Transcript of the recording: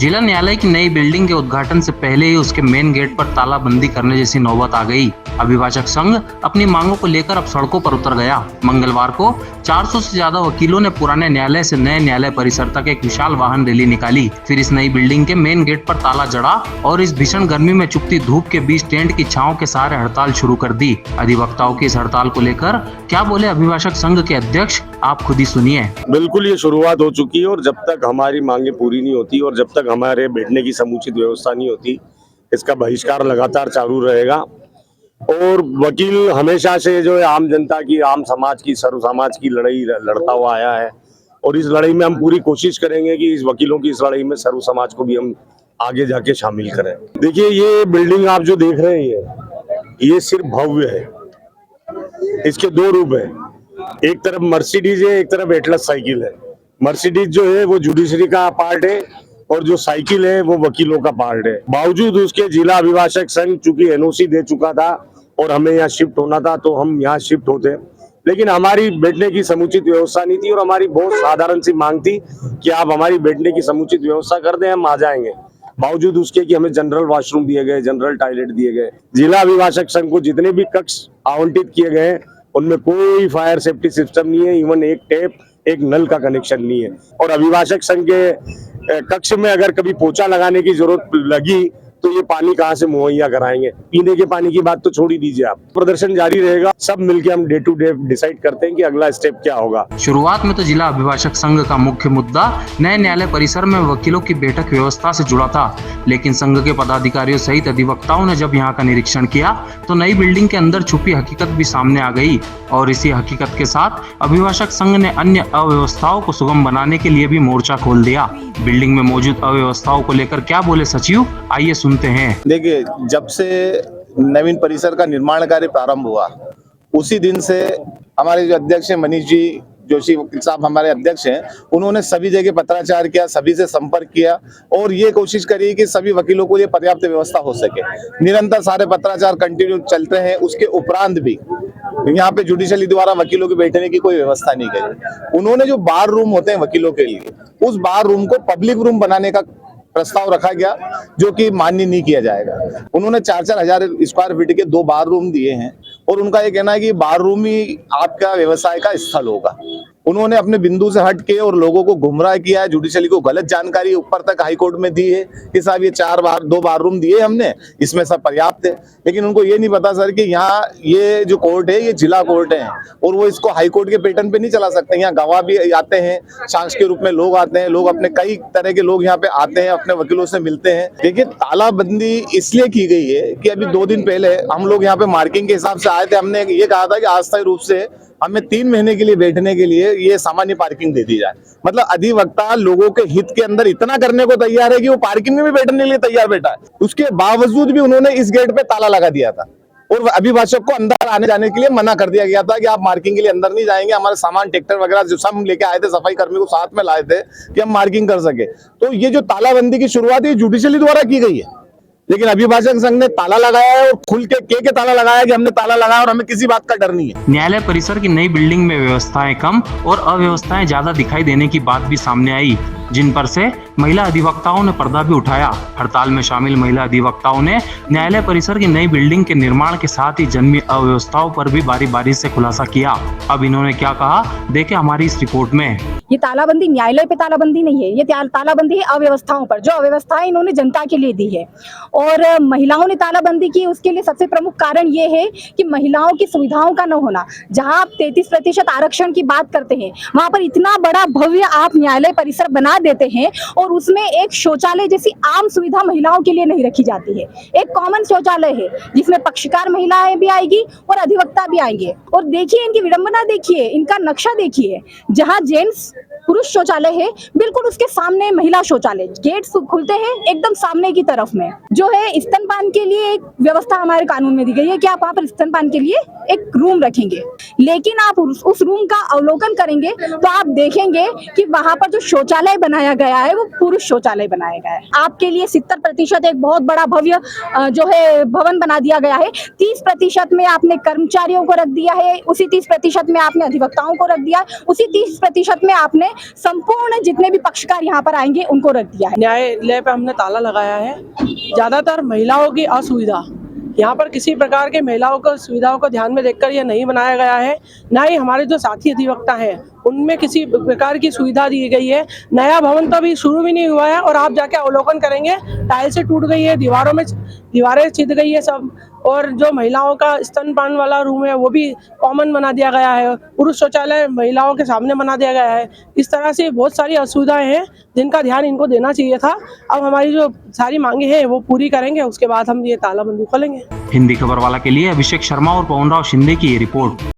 जिला न्यायालय की नई बिल्डिंग के उद्घाटन से पहले ही उसके मेन गेट पर तालाबंदी करने जैसी नौबत आ गई। अभिभाषक संघ अपनी मांगों को लेकर अब सड़कों पर उतर गया। मंगलवार को 400 से ज्यादा वकीलों ने पुराने न्यायालय से नए न्यायालय परिसर तक एक विशाल वाहन रैली निकाली। फिर इस नई बिल्डिंग के मेन गेट पर ताला जड़ा और इस भीषण गर्मी में चुभती धूप के बीच टेंट की छांव के सहारे हड़ताल शुरू कर दी। अधिवक्ताओं की इस हड़ताल को लेकर क्या बोले अभिभाषक संघ के अध्यक्ष, आप खुद ही सुनिए। बिल्कुल ये शुरुआत हो चुकी है और जब तक हमारी मांगे पूरी नहीं होती और जब तक हमारे बैठने की समुचित व्यवस्था नहीं होती, इसका बहिष्कार लगातार चालू रहेगा। और वकील हमेशा से जो है आम जनता की, आम समाज की, सर्व समाज की लड़ाई लड़ता हुआ आया है और इस लड़ाई में हम पूरी कोशिश करेंगे कि इस वकीलों की इस लड़ाई में सर्व समाज को भी हम आगे जाके शामिल करें। देखिए, ये बिल्डिंग आप जो देख रहे हैं ये सिर्फ भव्य है। इसके दो रूप है, एक तरफ मर्सिडीज है, एक तरफ एटलस साइकिल है। मर्सिडीज जो है वो जुडिशरी का पार्ट है और जो साइकिल है वो वकीलों का पार्ट है। बावजूद उसके जिला अभिभाषक संघ चूंकि एनओसी दे चुका था और हमें यहाँ शिफ्ट होना था तो हम यहाँ शिफ्ट होते, लेकिन हमारी बैठने की समुचित व्यवस्था नहीं थी और हमारी बहुत साधारण सी मांग थी कि आप हमारी बैठने की समुचित व्यवस्था कर दें, हम आ जाएंगे। बावजूद उसके कि हमें जनरल वॉशरूम दिए गए, जनरल टॉयलेट दिए गए। जिला अभिभाषक संघ को जितने भी कक्ष आवंटित किए गए उनमें कोई फायर सेफ्टी सिस्टम नहीं है, इवन एक टैप, एक नल का कनेक्शन नहीं है। और अभिभाषक संघ के कक्ष में अगर कभी पोछा लगाने की जरूरत लगी तो ये पानी कहाँ से मुहैया कराएंगे? पीने के पानी की बात तो छोड़ ही दीजिए आप। प्रदर्शन जारी रहेगा, सब मिलके हम डे टू डे डिसाइड करते हैं कि अगला स्टेप क्या होगा। शुरुआत में तो जिला अभिभाषक संघ का मुख्य मुद्दा नए न्यायालय परिसर में वकीलों की बैठक व्यवस्था से जुड़ा था, लेकिन संघ के पदाधिकारियों सहित अधिवक्ताओं ने जब यहाँ का निरीक्षण किया तो नई बिल्डिंग के अंदर छुपी हकीकत भी सामने आ गई और इसी हकीकत के साथ अभिभाषक संघ ने अन्य अव्यवस्थाओं को सुगम बनाने के लिए भी मोर्चा खोल दिया। बिल्डिंग में मौजूद अव्यवस्थाओं को लेकर क्या बोले सचिव, आइए सुनते हैं। देखिए, जब से नवीन परिसर का निर्माण कार्य प्रारंभ हुआ उसी दिन से हमारे जो अध्यक्ष हैं मनीष जी जोशी वकील साहब, हमारे अध्यक्ष हैं, उन्होंने सभी जगह पत्राचार किया, सभी से संपर्क किया और ये कोशिश करी कि सभी वकीलों को ये पर्याप्त व्यवस्था हो सके। निरंतर सारे पत्राचार कंटिन्यू चलते हैं। उसके उपरांत भी यहाँ पे जुडिशली द्वारा वकीलों के बैठने की कोई व्यवस्था नहीं करी। उन्होंने जो बार रूम होते हैं वकीलों के लिए, उस बार रूम को पब्लिक रूम बनाने का प्रस्ताव रखा गया जो कि मान्य नहीं किया जाएगा। उन्होंने 4-4 हजार स्क्वायर फीट के 2 बार रूम दिए हैं और उनका ये कहना है कि बार रूम ही आपका व्यवसाय का स्थल होगा। उन्होंने अपने बिंदु से हट के और लोगों को गुमराह किया है, जुडिशली को गलत जानकारी ऊपर तक हाई कोर्ट में दी है कि साहब ये 2 बार रूम दिए हमने, इसमें सब पर्याप्त है। लेकिन उनको ये नहीं पता सर कि यहाँ ये जो कोर्ट है ये जिला कोर्ट है और वो इसको हाई कोर्ट के पैटर्न पे नहीं चला सकते। यहाँ गवाह भी आते हैं, साक्ष्य के रूप में लोग आते हैं, लोग अपने कई तरह के लोग यहाँ पे आते हैं, अपने वकीलों से मिलते हैं। देखिए, तालाबंदी इसलिए की गई है कि अभी 2 दिन पहले हम लोग यहाँ पे मार्किंग के हिसाब से आए थे। हमने ये कहा था कि अस्थायी रूप से हमें 3 महीने के लिए बैठने के लिए ये सामान्य पार्किंग दे दी जाए। मतलब अधिवक्ता लोगों के हित के अंदर इतना करने को तैयार है कि वो पार्किंग में भी बैठने के लिए तैयार बैठा है। उसके बावजूद भी उन्होंने इस गेट पे ताला लगा दिया था और अभिभाषक को अंदर आने जाने के लिए मना कर दिया गया था कि आप मार्किंग के लिए अंदर नहीं जाएंगे। हमारे सामान ट्रैक्टर वगैरह जो सब लेके आए थे, सफाई कर्मी को साथ में लाए थे कि हम मार्किंग कर सके। तो ये जो तालाबंदी की शुरुआत है जुडिशली द्वारा की गई है, लेकिन अभिभाषक संघ ने ताला लगाया है और खुल के ताला लगाया कि हमने ताला लगाया और हमें किसी बात का डर नहीं है। न्यायालय परिसर की नई बिल्डिंग में व्यवस्थाएं कम और अव्यवस्थाएं ज्यादा दिखाई देने की बात भी सामने आई, जिन पर से महिला अधिवक्ताओं ने पर्दा भी उठाया। हड़ताल में शामिल महिला अधिवक्ताओं ने न्यायालय परिसर की नई बिल्डिंग के निर्माण के साथ ही जन्मी अव्यवस्थाओं पर भी बारी बारी से खुलासा किया। अब इन्होंने क्या कहा, देखें हमारी इस रिपोर्ट में। ये तालाबंदी न्यायालय पे तालाबंदी नहीं है, ये तालाबंदी है अव्यवस्थाओं पर, जो अव्यवस्थाएं इन्होंने जनता के लिए दी है। और महिलाओं ने तालाबंदी की, उसके लिए सबसे प्रमुख कारण ये है कि महिलाओं की सुविधाओं का न होना। जहां आप 33% आरक्षण की बात करते हैं, वहां पर इतना बड़ा भव्य आप न्यायालय परिसर बना देते हैं और उसमें एक शौचालय जैसी आम सुविधा महिलाओं के लिए नहीं रखी जाती है। एक कॉमन शौचालय है जिसमें पक्षकार महिलाएं भी आएगी और अधिवक्ता भी आएंगे। और देखिए इनकी विडंबना, देखिए इनका नक्शा, देखिए जहां जेंट्स पुरुष शौचालय है बिल्कुल उसके सामने महिला शौचालय, गेट खुलते हैं एकदम सामने की तरफ में। जो है स्तनपान के लिए एक व्यवस्था हमारे कानून में दी गई है कि आप वहाँ पर स्तनपान के लिए एक रूम रखेंगे, लेकिन आप उस रूम का अवलोकन करेंगे तो आप देखेंगे कि वहाँ पर जो शौचालय बनाया गया है वो पुरुष शौचालय बनाया गया है। आपके लिए 70% एक बहुत बड़ा भव्य जो है भवन बना दिया गया है। 30% में आपने कर्मचारियों को रख दिया है, उसी 30% में आपने अधिवक्ताओं को रख दिया, उसी 30% में आपने संपूर्ण जितने भी पक्षकार यहाँ पर आएंगे उनको रख दिया है। न्यायालय पे हमने ताला लगाया है। ज़्यादातर महिलाओं की असुविधा, यहाँ पर किसी प्रकार के महिलाओं को सुविधाओं को ध्यान में देखकर यह नहीं बनाया गया है। ना ही हमारे जो साथी अधिवक्ता हैं उनमें किसी प्रकार की सुविधा दी गई है। नया भवन तो अभी शुरू भी नहीं हुआ है और आप जाके अवलोकन करेंगे टाइल से टूट गई है, दीवारें छिद गई है सब, और जो महिलाओं का स्तनपान वाला रूम है वो भी कॉमन बना दिया गया है। पुरुष शौचालय महिलाओं के सामने बना दिया गया है। इस तरह से बहुत सारी असुविधाएं हैं जिनका ध्यान इनको देना चाहिए था। अब हमारी जो सारी मांगे हैं वो पूरी करेंगे, उसके बाद हम ये तालाबंदी खोलेंगे। हिंदी खबर वाला के लिए अभिषेक शर्मा और पवन राव शिंदे की ये रिपोर्ट।